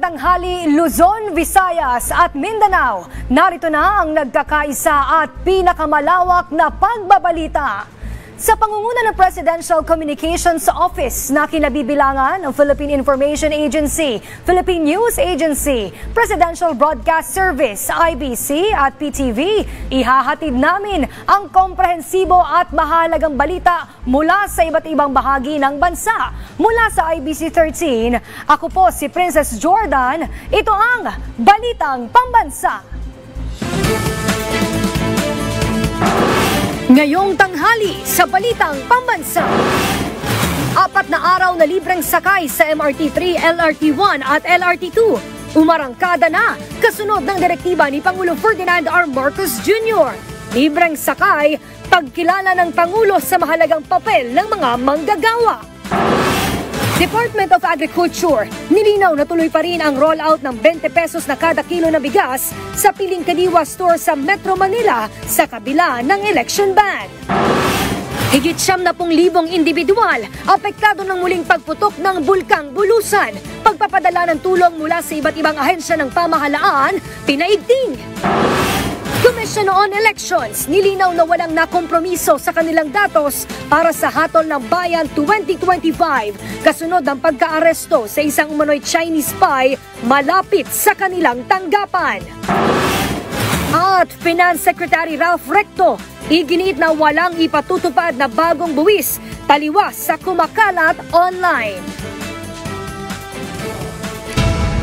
tanghali, Luzon, Visayas at Mindanao. Narito na ang nagkakaisa at pinakamalawak na pagbabalita. Sa pangunguna ng Presidential Communications Office na kinabibilangan ng Philippine Information Agency, Philippine News Agency, Presidential Broadcast Service, IBC at PTV, ihahatid namin ang komprehensibo at mahalagang balita mula sa iba't ibang bahagi ng bansa. Mula sa IBC 13, ako po si Princess Jordan. Ito ang Balitang Pambansa. Ngayong tanghali sa Balitang Pambansa. 4 na araw na libreng sakay sa MRT3, LRT1 at LRT2. Umarangkada na kasunod ng direktiba ni Pangulo Ferdinand R. Marcos Jr. Libreng sakay, pagkilala ng Pangulo sa mahalagang papel ng mga manggagawa. Department of Agriculture, nilinaw na tuloy pa rin ang rollout ng 20 pesos na kada kilo na bigas sa Piling Kadiwa Store sa Metro Manila sa kabila ng election ban. Higit 70,000 individual apektado ng muling pagputok ng Bulkang Bulusan. Pagpapadala ng tulong mula sa iba't ibang ahensya ng pamahalaan, pinaigting. Commission on Elections, nilinaw na walang nakompromiso sa kanilang datos para sa Hatol ng Bayan 2025 kasunod ng pagkaaresto sa isang umano'y Chinese spy malapit sa kanilang tanggapan. At Finance Secretary Ralph Recto, iginiit na walang ipatutupad na bagong buwis taliwas sa kumakalat online.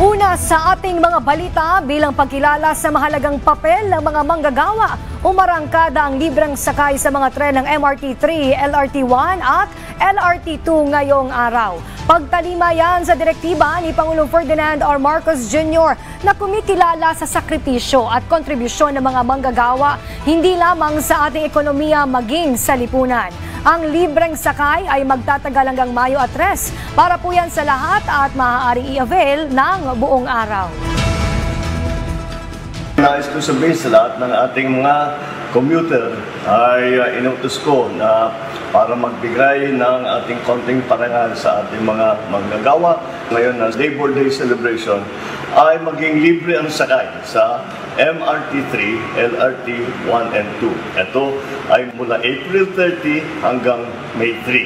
Una sa ating mga balita, bilang pagkilala sa mahalagang papel ng mga manggagawa, umarangkada ang libreng sakay sa mga tren ng MRT3, LRT1 at LRT2 ngayong araw. Pagtalima yan sa direktiba ni Pangulong Ferdinand R. Marcos Jr. na kumikilala sa sakripisyo at kontribusyon ng mga manggagawa hindi lamang sa ating ekonomiya maging sa lipunan. Ang libreng sakay ay magtatagal hanggang Mayo at 3 para po yan sa lahat at maaaring i-avail ng buong araw. Nais ko sabihin sa lahat ng ating mga commuter ay inutos ko na para magbigay ng ating konting parangal sa ating mga manggagawa. Ngayon na Labor Day celebration ay maging libre ang sakay sa MRT3, LRT1 and 2. Ito ay mula April 30 hanggang May 3.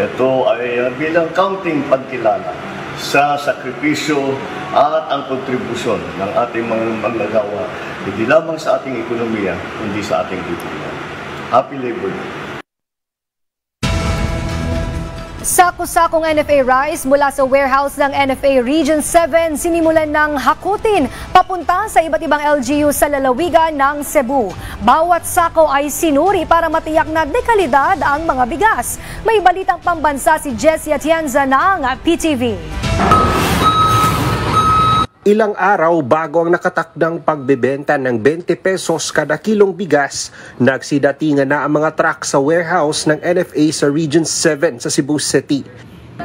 Ito ay bilang counting pagkilala sa sakripisyo at ang kontribusyon ng ating mga manggagawa, hindi lamang sa ating ekonomiya, hindi sa ating lipunan. Happy Labor Day! Sako-sakong NFA rice mula sa warehouse ng NFA Region 7 sinimulan ng hakutin papunta sa iba't ibang LGU sa lalawigan ng Cebu. Bawat sako ay sinuri para matiyak na dekalidad ang mga bigas. May balitang pambansa si Jessie Atienza ng PTV. Ilang araw bago ang nakatakdang pagbebenta ng 20 pesos kada kilong bigas, nagsidatingan na ang mga truck sa warehouse ng NFA sa Region 7 sa Cebu City.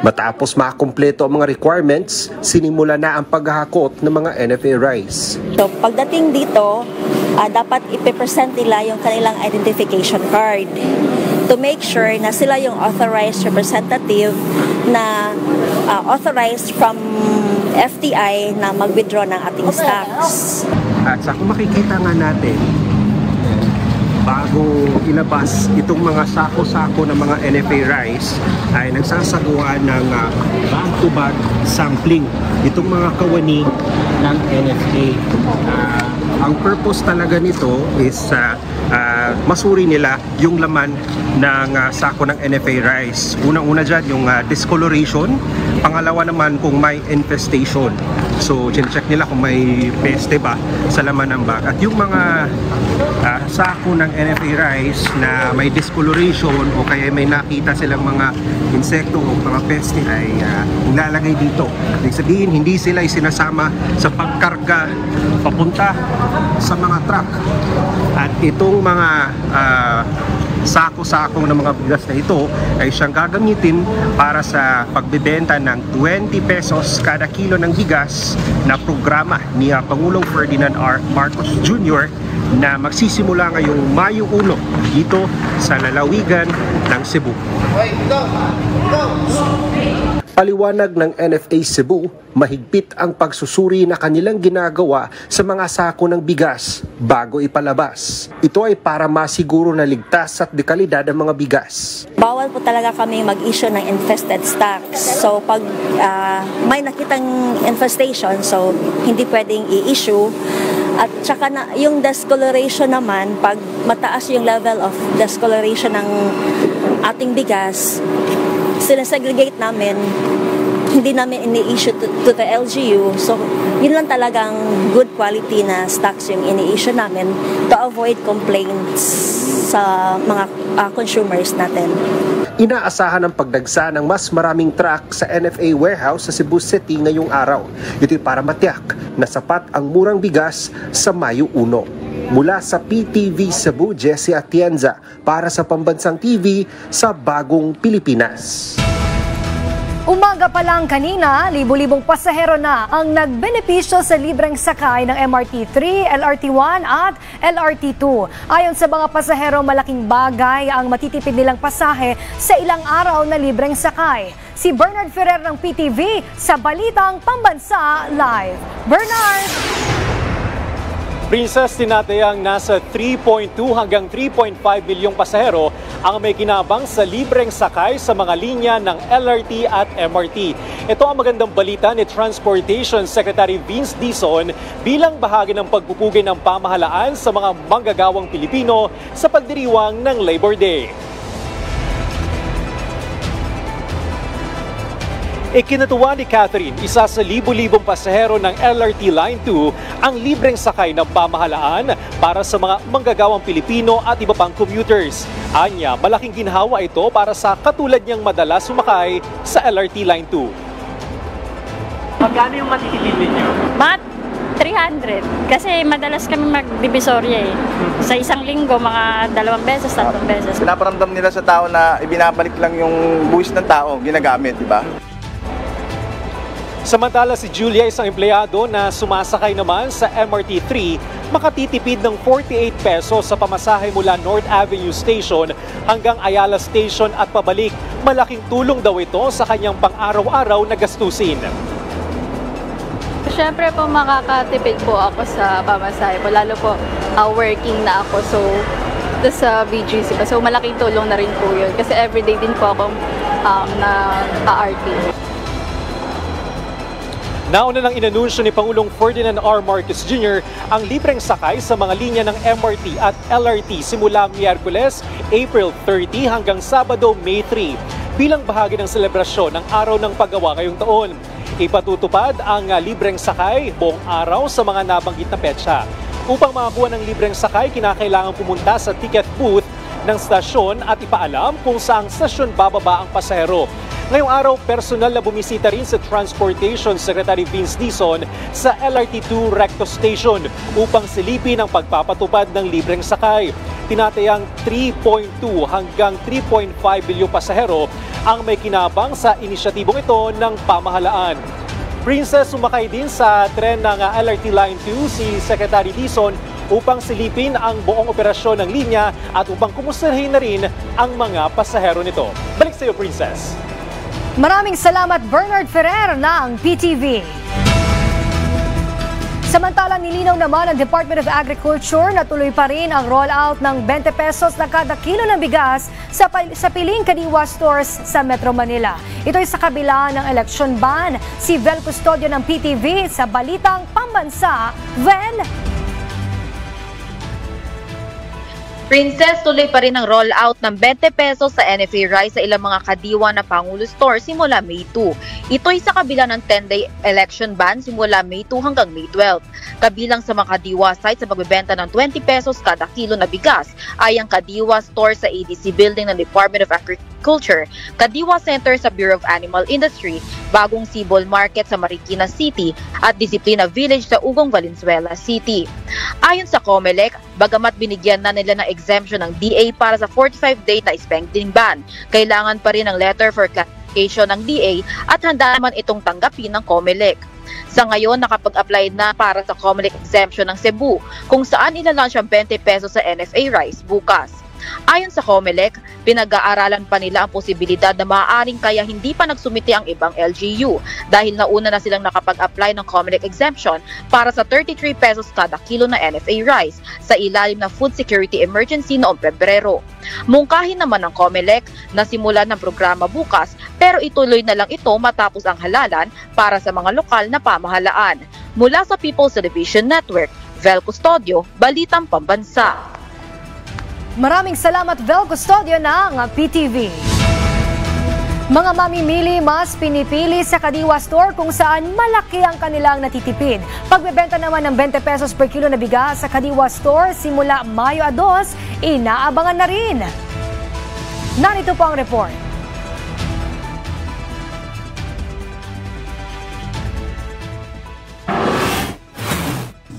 Matapos makakumpleto ang mga requirements, sinimula na ang paghahakot ng mga NFA rice. So, pagdating dito, dapat ipipresent nila yung kanilang identification card to make sure na sila yung authorized representative na authorized from FTI na mag-withdraw ng ating stocks. At sa kung makikita nga natin, bago ilabas itong mga sako-sako ng mga NFA rice ay nagsasagawa ng bag-to-bag sampling itong mga kawani ng NFA. Ang purpose talaga nito is masuri nila yung laman ng sako ng NFA rice. Unang-una dyan yung discoloration, pangalawa naman kung may infestation. So, check nila kung may peste ba sa laman ng bag. At yung mga sako ng NFA rice na may discoloration o kaya may nakita silang mga insekto o mga peste ay ilalagay dito. Ibig sabihin, hindi sila isinasama sa pagkarga papunta sa mga truck. At itong mga sako-sakong ng mga bigas na ito ay siyang gagamitin para sa pagbebenta ng 20 pesos kada kilo ng bigas na programa ni Pangulong Ferdinand R. Marcos Jr. na magsisimula ngayong Mayo 1 dito sa lalawigan ng Cebu. Paliwanag ng NFA Cebu, mahigpit ang pagsusuri na kanilang ginagawa sa mga sako ng bigas bago ipalabas. Ito ay para masiguro na ligtas at dekalidad ang mga bigas. Bawal po talaga kami mag-issue ng infested stocks. So pag may nakitang infestation, so hindi pwedeng i-issue. At saka na, yung discoloration naman, pag mataas yung level of discoloration ng ating bigas, sinasegregate namin, hindi namin ini-issue to the LGU. So, yun lang talagang good quality na stocks yung ini-issue namin to avoid complaints sa mga consumers natin. Inaasahan ang pagdagsa ng mas maraming truck sa NFA warehouse sa Cebu City ngayong araw. Ito'y para matiyak na sapat ang murang bigas sa Mayo 1. Mula sa PTV Cebu, Jesse Atienza para sa Pambansang TV sa Bagong Pilipinas. Umaga pa lang kanina, libo-libong pasahero na ang nagbenepisyo sa libreng sakay ng MRT3, LRT1 at LRT2. Ayon sa mga pasahero, malaking bagay ang matitipid nilang pasahe sa ilang araw na libreng sakay. Si Bernard Ferrer ng PTV sa Balitang Pambansa Live. Bernard! Princess, tinatayang nasa 3.2 hanggang 3.5 milyong pasahero ang may kinabang sa libreng sakay sa mga linya ng LRT at MRT. Ito ang magandang balita ni Transportation Secretary Vince Dizon bilang bahagi ng pagpupugay ng pamahalaan sa mga manggagawang Pilipino sa pagdiriwang ng Labor Day. Ikinatuwa ni Catherine, isa sa libo-libong pasahero ng LRT Line 2, ang libreng sakay ng pamahalaan para sa mga manggagawang Pilipino at iba pang commuters. Anya, malaking ginhawa ito para sa katulad niyang madalas sumakay sa LRT Line 2. Magkano yung matitipid ninyo? Mga 300. Kasi madalas kami mag-divisorya eh. Sa isang linggo, mga 2 beses, 3 beses. Pinaparamdam nila sa tao na ibinabalik lang yung buwis ng tao, ginagamit, di ba? Samantala si Julia, isang empleyado na sumasakay naman sa MRT3, makatitipid ng 48 pesos sa pamasahe mula North Avenue Station hanggang Ayala Station at pabalik. Malaking tulong daw ito sa kanyang pang-araw-araw na gastusin. Siyempre po makakatipid po ako sa pamasahe po, lalo po working na ako. So, sa BGC pa. So, malaking tulong na rin po yun. Kasi everyday din po akong na-RT. Nauna nang inanunsyo ni Pangulong Ferdinand R. Marcos Jr. ang libreng sakay sa mga linya ng MRT at LRT simula Miyerkules, April 30 hanggang Sabado, May 3 bilang bahagi ng selebrasyon ng Araw ng Paggawa ngayong taon. Ipatutupad ang libreng sakay buong araw sa mga nabanggit na petsa. Upang makakuha ng libreng sakay, kinakailangan pumunta sa ticket booth ng stasyon at ipaalam kung saang stasyon bababa ang pasahero. Ngayong araw, personal na bumisita rin sa Transportation Secretary Vince Dizon sa LRT2 Recto Station upang silipin ang pagpapatupad ng libreng sakay. Tinatayang 3.2 hanggang 3.5 milyong pasahero ang may kinabang sa inisyatibong ito ng pamahalaan. Princess, sumakay din sa tren ng LRT Line 2 si Secretary Dizon upang silipin ang buong operasyon ng linya at upang kumustahin na rin ang mga pasahero nito. Balik sa iyo, Princess. Maraming salamat Bernard Ferrer ng PTV. Samantalang nilinaw naman ng Department of Agriculture na tuloy pa rin ang rollout ng 20 pesos na kada kilo ng bigas sa piling Kadiwa stores sa Metro Manila. Ito ay sa kabila ng election ban. Si Vel Custodio ng PTV sa Balitang Pambansa. Vel? Princess, tuloy pa rin ang rollout ng 20 pesos sa NFA Rice sa ilang mga Kadiwa na Pangulo Store simula May 2. Ito ay sa kabila ng 10-day election ban simula May 2 hanggang May 12. Kabilang sa mga Kadiwa site sa pagbebenta ng 20 pesos kada kilo na bigas ay ang Kadiwa Store sa ADC Building ng Department of Agriculture, Kadiwa Center sa Bureau of Animal Industry, Bagong Sibol Market sa Marikina City at Disiplina Village sa Ugong Valenzuela City. Ayon sa COMELEC, bagamat binigyan na nila ng exemption ng DA para sa 45-day na spending ban, kailangan pa rin ng letter for clarification ng DA at handa naman itong tanggapin ng COMELEC. Sa ngayon, nakapag-apply na para sa COMELEC exemption ng Cebu, kung saan ilalunch ang 20 pesos sa NFA Rice bukas. Ayon sa COMELEC, pinag-aaralan pa nila ang posibilidad na maaaring kaya hindi pa nagsumite ang ibang LGU dahil nauna na silang nakapag-apply ng COMELEC exemption para sa 33 pesos kada kilo na NFA rice sa ilalim ng food security emergency noong Pebrero. Mungkahin naman ng COMELEC na simulan ng programa bukas pero ituloy na lang ito matapos ang halalan para sa mga lokal na pamahalaan. Mula sa People's Television Network, Vel Custodio, Balitang Pambansa. Maraming salamat, Vel Custodio ng PTV. Mga mamimili mas pinipili sa Kadiwa Store kung saan malaki ang kanilang natitipid. Pagbebenta naman ng 20 pesos per kilo na bigas sa Kadiwa Store simula Mayo 2, inaabangan na rin. Narito po ang report.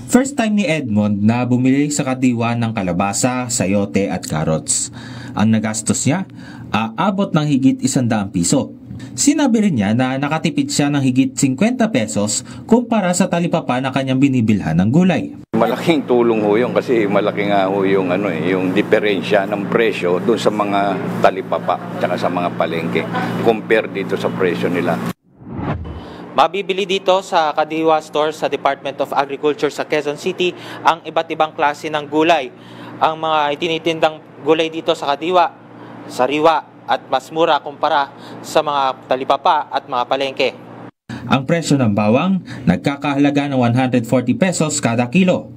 First time ni Edmond na bumili sa Kadiwa ng kalabasa, sayote at carrots. Ang nagastos niya, aabot ng higit 100 piso. Sinabi rin niya na nakatipid siya ng higit 50 pesos kumpara sa talipapa na kanyang binibilhan ng gulay. Malaking tulong ho yun kasi malaki nga ho yung, yung diferensya ng presyo doon sa mga talipapa at sa mga palengke compare dito sa presyo nila. Mabibili dito sa Kadiwa Store sa Department of Agriculture sa Quezon City ang iba't ibang klase ng gulay. Ang mga itinitindang gulay dito sa Kadiwa, sariwa at mas mura kumpara sa mga talipapa at mga palengke. Ang presyo ng bawang nagkakahalaga ng 140 pesos kada kilo.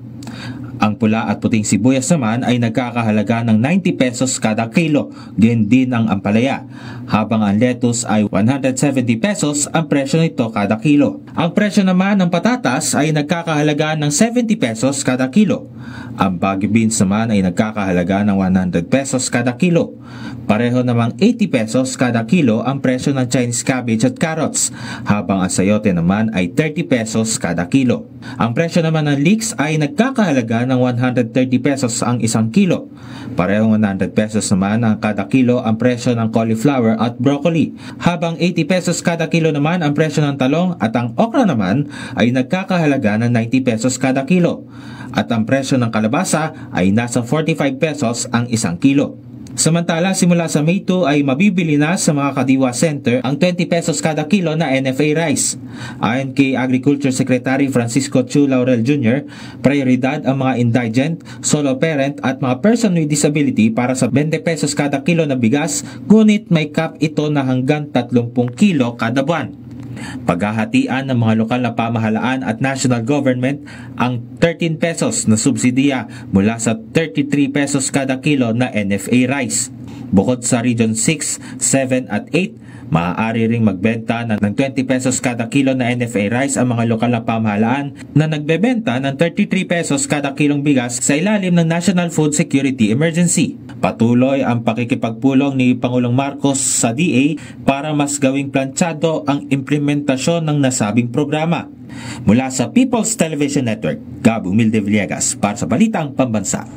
Ang pula at puting sibuyas naman ay nagkakahalaga ng 90 pesos kada kilo, ganyan din ang ampalaya, habang ang lettuce ay 170 pesos ang presyo nito kada kilo. Ang presyo naman ng patatas ay nagkakahalaga ng 70 pesos kada kilo. Ang Baguio beans naman ay nagkakahalaga ng 100 pesos kada kilo. Pareho namang 80 pesos kada kilo ang presyo ng Chinese cabbage at carrots, habang ang sayote naman ay 30 pesos kada kilo. Ang presyo naman ng leeks ay nagkakahalaga ng 130 pesos ang isang kilo. Parehong 100 pesos naman ang kada kilo ang presyo ng cauliflower at broccoli, habang 80 pesos kada kilo naman ang presyo ng talong, at ang okra naman ay nagkakahalaga ng 90 pesos kada kilo. At ang presyo ng kalabasa ay nasa 45 pesos ang isang kilo. Samantala, simula sa May 2 ay mabibili na sa mga Kadiwa Center ang 20 pesos kada kilo na NFA rice. Ayon kay Agriculture Secretary Francisco Chu Laurel Jr., prioridad ang mga indigent, solo parent at mga person with disability para sa 20 pesos kada kilo na bigas, ngunit may cap ito na hanggang 30 kilo kada buwan. Paghahatian ng mga lokal na pamahalaan at national government ang 13 pesos na subsidiya mula sa 33 pesos kada kilo na NFA rice. Bukod sa Region 6, 7 at 8, maaari ring magbenta ng 20 pesos kada kilo na NFA rice ang mga lokal na pamahalaan na nagbebenta ng 33 pesos kada kilong bigas sa ilalim ng National Food Security Emergency. Patuloy ang pakikipagpulong ni Pangulong Marcos sa DA para mas gawing plantsado ang implementasyon ng nasabing programa. Mula sa People's Television Network, Gab Humilde Villegas para sa Balitang Pambansa.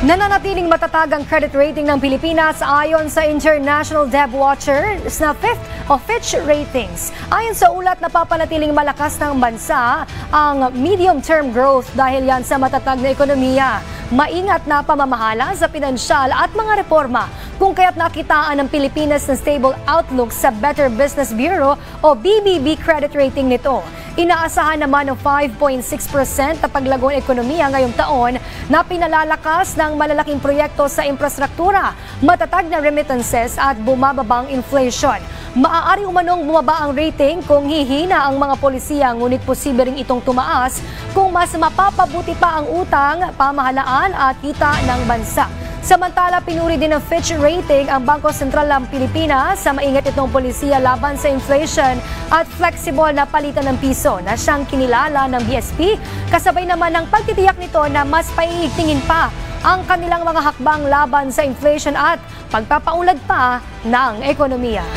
Nananatiling matatag ang credit rating ng Pilipinas ayon sa International Debt Watcher na 5th of Fitch Ratings. Ayon sa ulat, napapanatiling malakas ng bansa ang medium-term growth dahil yan sa matatag na ekonomiya, maingat na pamamahala sa pinansyal at mga reforma, kung kaya't nakitaan ng Pilipinas ng stable outlook sa Better Business Bureau o BBB credit rating nito. Inaasahan naman ng 5.6% na paglago ng ekonomiya ngayong taon na pinalalakas ng malalaking proyekto sa infrastruktura, matatag na remittances at bumababang inflation. Maaari umanong bumaba ang rating kung hihina ang mga polisiya, ngunit posible ring itong tumaas kung mas mapapabuti pa ang utang, pamahalaan at kita ng bansa. Samantala, pinuri din ng Fitch Rating ang Bangko Sentral ng Pilipinas sa maingat itong polisiya laban sa inflation at flexible na palitan ng piso na siyang kinilala ng BSP, kasabay naman ng pagtitiyak nito na mas paiigtingin pa ang kanilang mga hakbang laban sa inflation at pagpapaunlad pa ng ekonomiya.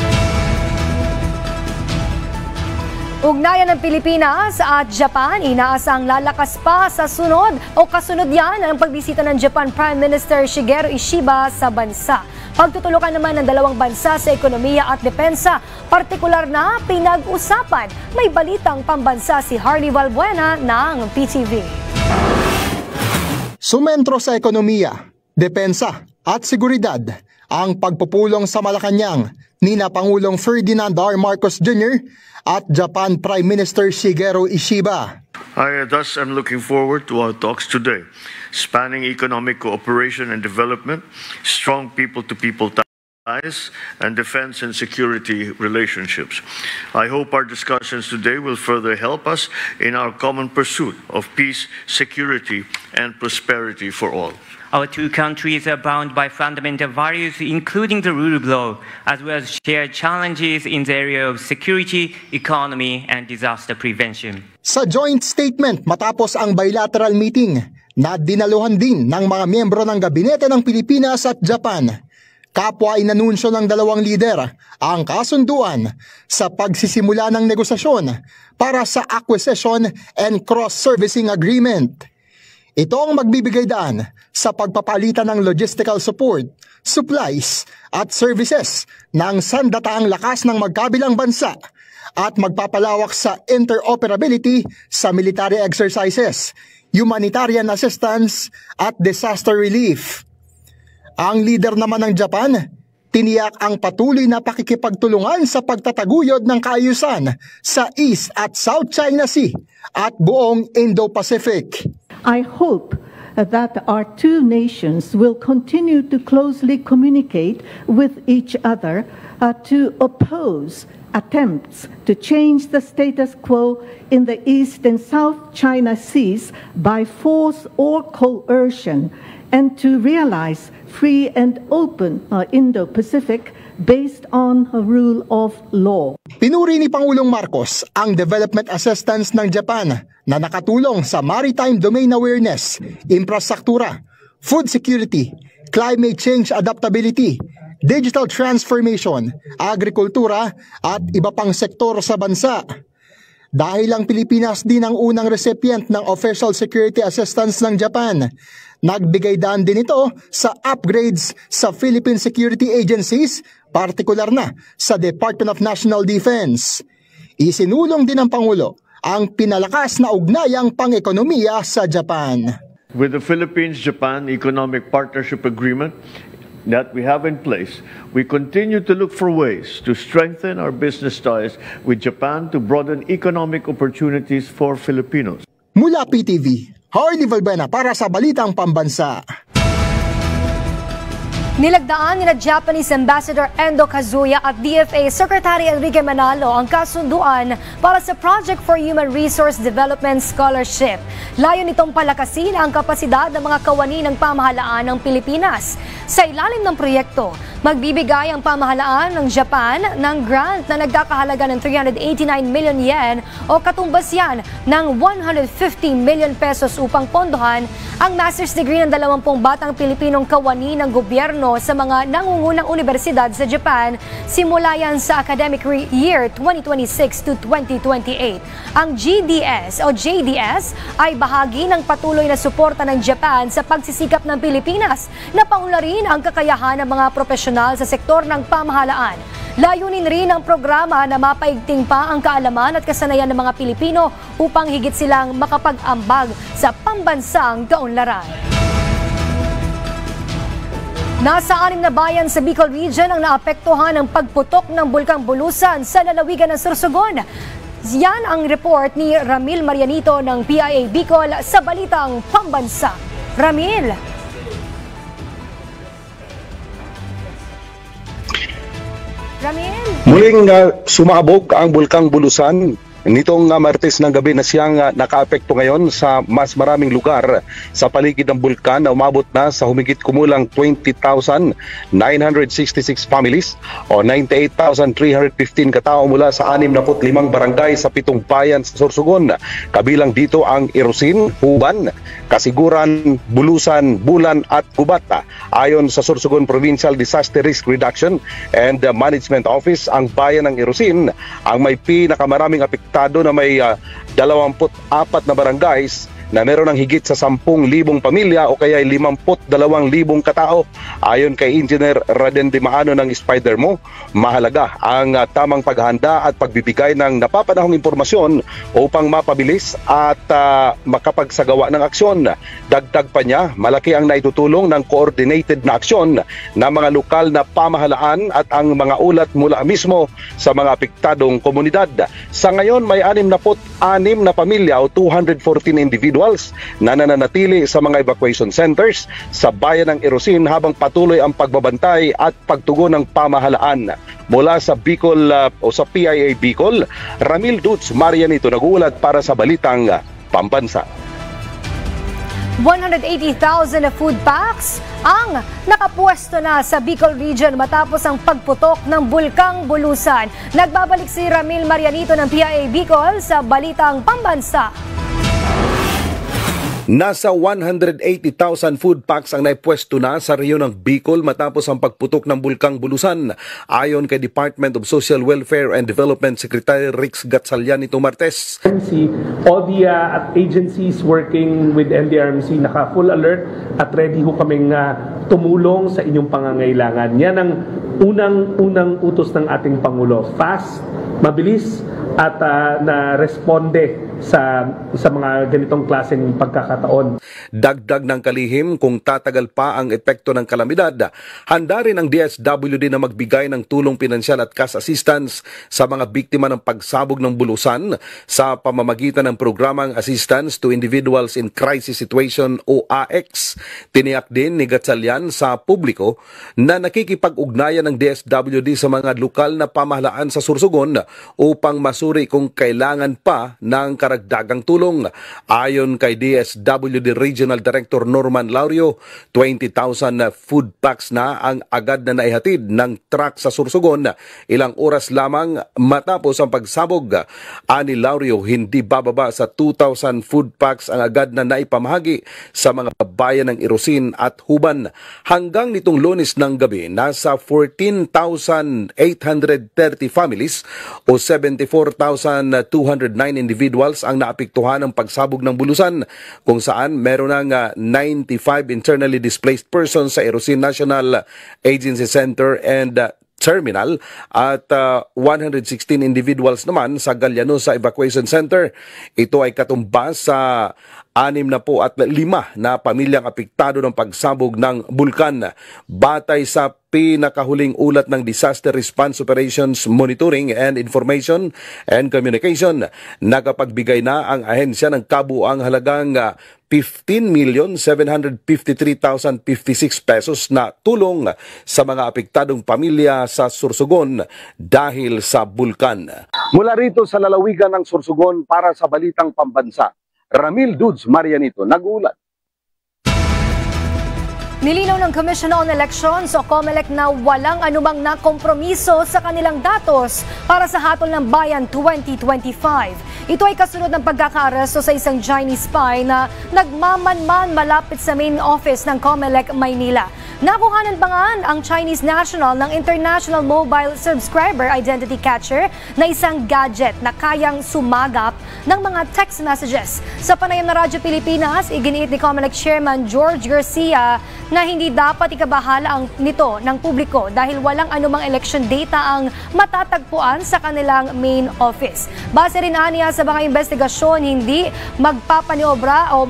Ugnayan ng Pilipinas at Japan, inaasang lalakas pa sa sunod o kasunod yan ang pagbisita ng Japan Prime Minister Shigeru Ishiba sa bansa. Pagtutulungan naman ng dalawang bansa sa ekonomiya at depensa, partikular na pinag-usapan. May balitang pambansa si Harley Valbuena ng PTV. Sumentro sa ekonomiya, depensa at seguridad ang pagpupulong sa Malacanang nina Pangulong Ferdinand R. Marcos Jr. at Japan Prime Minister Shigeru Ishiba. I thus am looking forward to our talks today, spanning economic cooperation and development, strong people-to-people ties, and defense and security relationships. I hope our discussions today will further help us in our common pursuit of peace, security, and prosperity for all. Our two countries are bound by fundamental values, including the rule of law, as well as shared challenges in the area of security, economy, and disaster prevention. Sa joint statement matapos ang bilateral meeting na dinaluhan din ng mga miyembro ng gabinete ng Pilipinas at Japan, kapwa inanunsyo ng dalawang lider ang kasunduan sa pagsisimula ng negosasyon para sa Acquisition and Cross-Servicing Agreement. Ito ang magbibigay daan sa pagpapalitan ng logistical support, supplies at services ng sandataang lakas ng magkabilang bansa at magpapalawak sa interoperability sa military exercises, humanitarian assistance at disaster relief. Ang leader naman ng Japan, tiniyak ang patuloy na pakikipagtulungan sa pagtataguyod ng kaayusan sa East at South China Sea at buong Indo-Pacific. I hope that our two nations will continue to closely communicate with each other to oppose attempts to change the status quo in the East and South China Seas by force or coercion, and to realize free and open Indo-Pacific based on a rule of law. Pinuri ni Pangulong Marcos ang development assistance ng Japan na nakatulong sa maritime domain awareness, infrastruktura, food security, climate change adaptability, digital transformation, agrikultura at iba pang sektor sa bansa. Dahil ang Pilipinas din ang unang recipient ng official security assistance ng Japan, nagbigay daan din ito sa upgrades sa Philippine security agencies, partikular na sa Department of National Defense. Isinulong din ng Pangulo ang pinalakas na ugnayang pang-ekonomiya sa Japan. With the Philippines-Japan Economic Partnership Agreement that we have in place, we continue to look for ways to strengthen our business ties with Japan to broaden economic opportunities for Filipinos. Mula PTV, Harley Valbuena para sa Balitang Pambansa. Nilagdaan nila Japanese Ambassador Endo Kazuya at DFA Secretary Enrique Manalo ang kasunduan para sa Project for Human Resource Development Scholarship. Layo nitong palakasin ang kapasidad ng mga kawani ng pamahalaan ng Pilipinas. Sa ilalim ng proyekto, magbibigay ang pamahalaan ng Japan ng grant na nagkakahalaga ng 389 million yen o katumbas yan ng 150 million pesos upang pondohan ang master's degree ng 20 batang Pilipinong kawani ng gobyerno sa mga nangungunang universidad sa Japan simula yan sa academic year 2026 to 2028. Ang GDS o JDS ay bahagi ng patuloy na suporta ng Japan sa pagsisikap ng Pilipinas na paunlarin ang kakayahan ng mga profesional sa sektor ng pamahalaan. Layunin rin ang programa na mapaigting pa ang kaalaman at kasanayan ng mga Pilipino upang higit silang makapag-ambag sa pambansang kaunlaran. Nasa 6 na bayan sa Bicol Region ang naapektuhan ng pagputok ng Bulkang Bulusan sa lalawigan ng Sorsogon. Yan ang report ni Ramil Marianito ng PIA Bicol sa Balitang Pambansa. Ramil! Muling sumabog ang Bulkang Bulusan nitong Martes ng gabi na siyang nakaapekto ngayon sa mas maraming lugar sa paligid ng bulkan na umabot na sa humigit kumulang 20,966 families o 98,315 katao mula sa 65 barangay sa 7 bayan sa Sorsogon. Kabilang dito ang Irusin, Huban, Kasiguran, Bulusan, Bulan at Gubat. Ayon sa Sorsogon Provincial Disaster Risk Reduction and Management Office, ang bayan ng Irusin ang may pinakamaraming apekto apektado na may 24 na barangays na meron ng higit sa 10,000 pamilya o kaya 52,000 katao. Ayon kay Engineer Raden Dimaano ng Spidermo, mahalaga ang tamang paghahanda at pagbibigay ng napapanahong impormasyon upang mapabilis at makapagsagawa ng aksyon. Dagdag pa niya, malaki ang naitutulong ng coordinated na aksyon ng mga lokal na pamahalaan at ang mga ulat mula mismo sa mga apektadong komunidad. Sa ngayon, may 66 na pamilya o 214 individuals na nananatili sa mga evacuation centers sa bayan ng Irosin habang patuloy ang pagbabantay at pagtugon ng pamahalaan. Mula sa Bicol o sa PIA Bicol, Ramil Dutz Marianito nag-uulat para sa Balitang Pambansa. 180,000 na food packs ang nakapwesto na sa Bicol Region matapos ang pagputok ng Bulkang Bulusan. Nagbabalik si Ramil Marianito ng PIA Bicol sa Balitang Pambansa. Nasa 180,000 food packs ang naipwesto na sa rehiyon ng Bicol matapos ang pagputok ng Bulkang Bulusan. Ayon kay Department of Social Welfare and Development Secretary Rix Gatchalian nitong Martes. All the agencies working with NDRMC naka full alert at ready ho kaming tumulong sa inyong pangangailangan. Yan ang unang utos ng ating Pangulo. Fast, mabilis at na-responde sa mga ganitong klaseng pagkakataon. Dagdag ng kalihim, kung tatagal pa ang epekto ng kalamidad, handa rin ang DSWD na magbigay ng tulong pinansyal at cash assistance sa mga biktima ng pagsabog ng bulusan sa pamamagitan ng programang Assistance to Individuals in Crisis Situation o AX. Tiniyak din ni Gatchalian sa publiko na nakikipag-ugnayan ng DSWD sa mga lokal na pamahalaan sa Sursogon upang masuri kung kailangan pa ng karagdagang tulong. Ayon kay DSWD Regional Director Norman Laurio, 20,000 food packs na ang agad na naihatid ng truck sa Sursogon ilang oras lamang matapos ang pagsabog. Ani Laurio, hindi bababa sa 2,000 food packs ang agad na naipamahagi sa mga bayan ng Irosin at Huban. Hanggang nitong Lunes ng gabi, nasa 14,830 families o 74,209 individuals ang naapektuhan ng pagsabog ng bulusan, kung saan meron ng 95 internally displaced persons sa Irosin National Agency Center and Terminal at 116 individuals naman sa Galianos Evacuation Center. Ito ay katumbas sa 65 na pamilyang apektado ng pagsabog ng bulkan. Batay sa pinakahuling ulat ng Disaster Response Operations Monitoring and Information and Communication, nakapagbigay na ang ahensya ng kabuang halagang 15,753,056 pesos na tulong sa mga apektadong pamilya sa Sursogon dahil sa bulkan. Mula rito sa lalawigan ng Sursogon para sa Balitang Pambansa, Ramil Dutz Marianito nag-uulat. Nilinaw ng Commission on Elections o COMELEC na walang anumang nakompromiso sa kanilang datos para sa Hatol ng Bayan 2025. Ito ay kasunod ng pagkakaaresto sa isang Chinese spy na nagmamanman malapit sa main office ng COMELEC, Maynila. Nakuhanan pa nga ang Chinese national ng International Mobile Subscriber Identity Catcher na isang gadget na kayang sumagap ng mga text messages. Sa panayam na Radyo Pilipinas, iginiit ni COMELEC Chairman George Garcia na hindi dapat ikabahala nito ng publiko dahil walang anumang election data ang matatagpuan sa kanilang main office. Base rin aniya sa mga investigasyon, hindi magpapaniobra o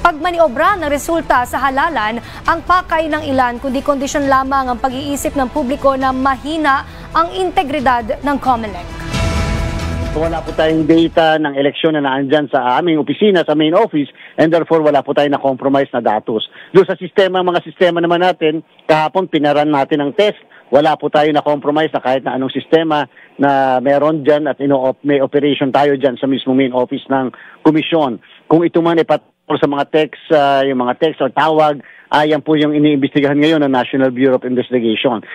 pagmaniobra ng resulta sa halalan ang pakay ng ilan, kundi kondisyon lamang ang pag-iisip ng publiko na mahina ang integridad ng COMELEC. Wala po tayong data ng eleksyon na naandyan sa aming opisina, sa main office, and therefore wala po tayong na-compromise na datos. Doon sa sistema, mga sistema naman natin, kahapon pinaran natin ang test, wala po tayo na-compromise na kahit na anong sistema na meron dyan at may operation tayo dyan sa mismo main office ng komisyon. Kung ito man ipatol sa mga text, yung mga text o tawag, yan po yung iniimbestigahan ngayon ng National Bureau of Investigation.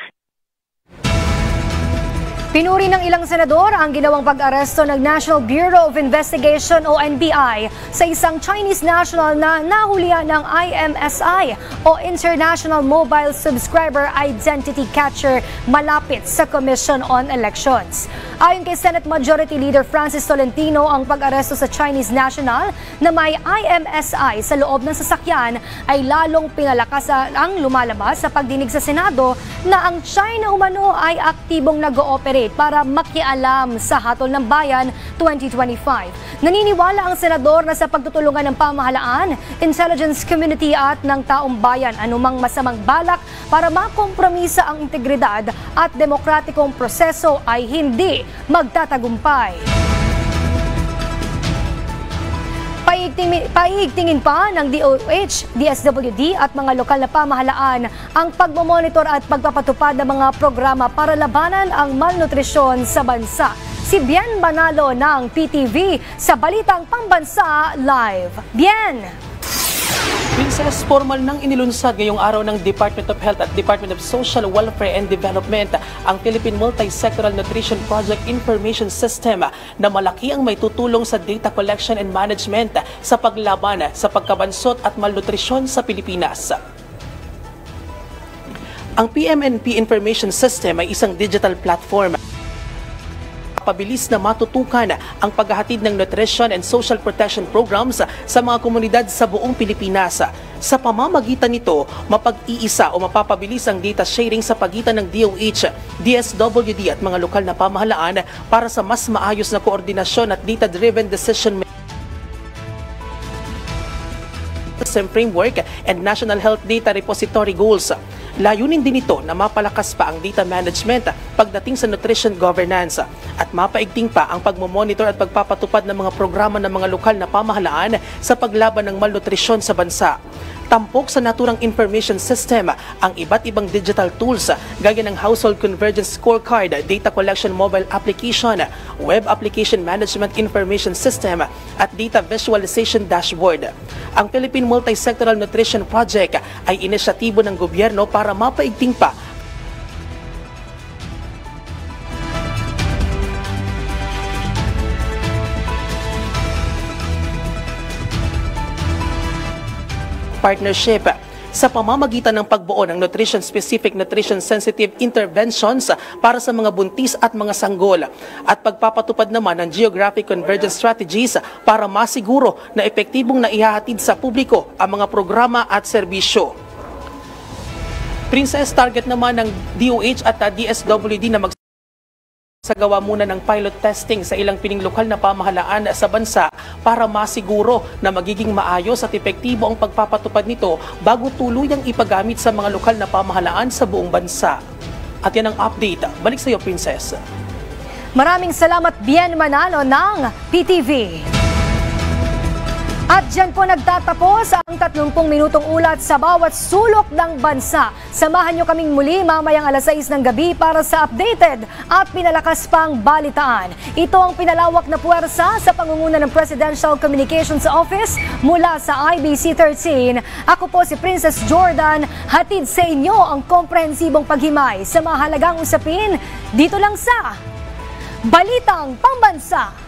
Pinuri ng ilang senador ang ginawang pag-aresto ng National Bureau of Investigation o NBI sa isang Chinese national na nahulihan ng IMSI o International Mobile Subscriber Identity Catcher malapit sa Commission on Elections. Ayon kay Senate Majority Leader Francis Tolentino, ang pag-aresto sa Chinese national na may IMSI sa loob ng sasakyan ay lalong pinalakas ang lumalabas sa pagdinig sa Senado na ang China umano ay aktibong nag-ooperate para makialam sa hatol ng bayan 2025. Naniniwala ang senador na sa pagtutulungan ng pamahalaan, intelligence community at ng taong bayan anumang masamang balak para makompromisa ang integridad at demokratikong proseso ay hindi magtatagumpay. Paigtingin pa ng DOH, DSWD at mga lokal na pamahalaan ang pagmomonitor at pagpapatupad ng mga programa para labanan ang malnutrisyon sa bansa. Si Bien Manalo ng PTV sa Balitang Pambansa Live. Bien! Princess, formal nang inilunsad ngayong araw ng Department of Health at Department of Social Welfare and Development ang Philippine Multi-Sectoral Nutrition Project Information System na malaki ang may tutulong sa data collection and management sa paglaban sa pagkabansot at malnutrisyon sa Pilipinas. Ang PMNP Information System ay isang digital platform pabilis na matutukan ang paghahatid ng nutrition and social protection programs sa mga komunidad sa buong Pilipinas. Sa pamamagitan nito, mapag-iisa o mapapabilis ang data sharing sa pagitan ng DOH, DSWD at mga lokal na pamahalaan para sa mas maayos na koordinasyon at data-driven decision framework and National Health Data Repository Goals. Layunin din ito na mapalakas pa ang data management pagdating sa nutrition governance at mapaigting pa ang pagmomonitor at pagpapatupad ng mga programa ng mga lokal na pamahalaan sa paglaban ng malnutrisyon sa bansa. Tampok sa naturang information system ang iba't ibang digital tools gaya ng Household Convergence Scorecard, Data Collection Mobile Application, Web Application Management Information System at Data Visualization Dashboard. Ang Philippine Multi-Sectoral Nutrition Project ay inisyatibo ng gobyerno para mapaigting pa partnership sa pamamagitan ng pagbuo ng nutrition-specific, nutrition-sensitive interventions para sa mga buntis at mga sanggol at pagpapatupad naman ng geographic convergence strategies para masiguro na epektibong naihahatid sa publiko ang mga programa at serbisyo. Princess, target naman ng DOH at DSWD na magsagawa muna ng pilot testing sa ilang piling lokal na pamahalaan sa bansa para masiguro na magiging maayos at epektibo ang pagpapatupad nito bago tuluyang ipagamit sa mga lokal na pamahalaan sa buong bansa. At yan ang update. Balik sa iyo, Princess. Maraming salamat, Bien Manalo ng PTV. At dyan po nagtatapos ang 30 minutong ulat sa bawat sulok ng bansa. Samahan nyo kaming muli mamayang 6:00 ng gabi para sa updated at pinalakas pang balitaan. Ito ang pinalawak na puwersa sa pangunguna ng Presidential Communications Office mula sa IBC 13. Ako po si Princess Jordan, hatid sa inyo ang komprehensibong paghimay sa mahalagang usapin dito lang sa Balitang Pambansa.